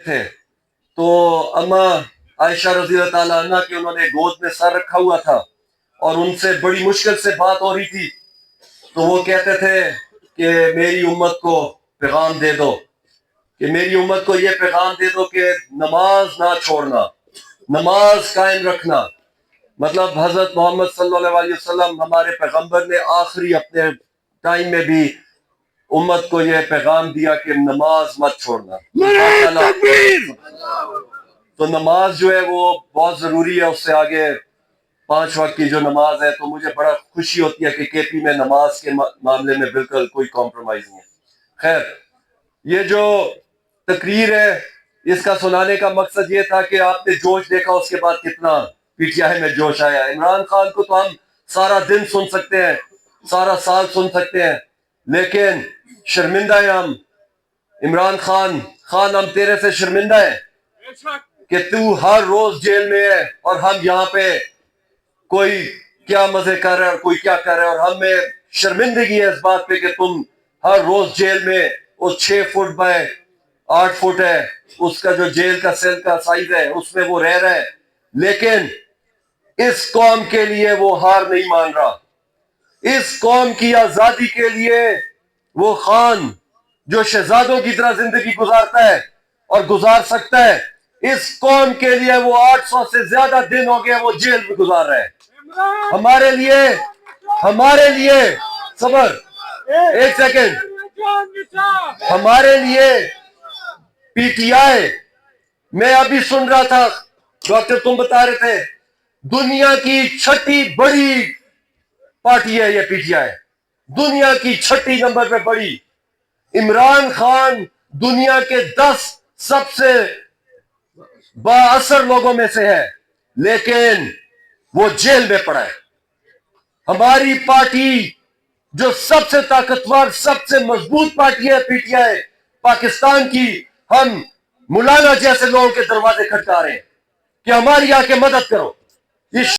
تھے تو اما عائشہ رضی اللہ تعالیٰ عنہ کے انہوں نے گود میں سر رکھا ہوا تھا اور ان سے بڑی مشکل سے بات ہو رہی تھی، تو وہ کہتے تھے کہ میری امت کو پیغام دے دو، کہ میری امت کو یہ پیغام دے دو کہ نماز نہ چھوڑنا، نماز قائم رکھنا۔ مطلب حضرت محمد صلی اللہ علیہ وسلم ہمارے پیغمبر نے آخری اپنے ٹائم میں بھی امت کو یہ پیغام دیا کہ نماز مت چھوڑنا۔ تو نماز جو ہے وہ بہت ضروری ہے، اس سے آگے 5 وقت کی جو نماز ہے، تو مجھے بڑا خوشی ہوتی ہے کہ کے پی میں نماز کے معاملے میں بالکل کوئی کمپرومائز نہیں ہے۔ خیر، یہ جو تقریر ہے اس کا سنانے کا مقصد یہ تھا کہ آپ نے جوش دیکھا اس کے بعد کتنا پی ٹی آئی میں جوش آیا۔ عمران خان کو تو ہم سارا دن سن سکتے ہیں، سارا سال سن سکتے ہیں، لیکن شرمندہ ہیں ہم عمران خان ہم تیرے سے شرمندہ ہیں کہ تو ہر روز جیل میں ہے اور ہم یہاں پہ کوئی کیا مزے کر رہے ہیں اور کوئی کیا کر رہے ہیں، اور ہمیں شرمندگی ہے اس بات پہ کہ تم ہر روز جیل میں اس 6 فٹ بائے 8 فٹ ہے اس کا جو جیل کا سیل کا سائز ہے اس میں وہ رہ رہا ہے، لیکن اس قوم کے لیے وہ ہار نہیں مان رہا۔ اس قوم کی آزادی کے لیے وہ خان جو شہزادوں کی طرح زندگی گزارتا ہے اور گزار سکتا ہے، اس قوم کے لیے وہ 800 سے زیادہ دن ہو گئے وہ جیل میں گزار رہا ہے۔ ہمارے لیے صبر ایک سیکنڈ، ہمارے لیے پی ٹی آئی، میں ابھی سن رہا تھا ڈاکٹر تم بتا رہے تھے دنیا کی 6ٹھی بڑی پارٹی ہے یہ پی ٹی آئی، دنیا کی 6ٹھی نمبر پہ بڑی۔ عمران خان دنیا کے 10 سب سے با اثر لوگوں میں سے ہے، لیکن وہ جیل میں پڑا ہے۔ ہماری پارٹی جو سب سے طاقتور سب سے مضبوط پارٹی ہے پی ٹی آئی پاکستان کی، ہم مولانا جیسے لوگوں کے دروازے کھٹکا رہے ہیں کہ ہماری آ کے مدد کرو۔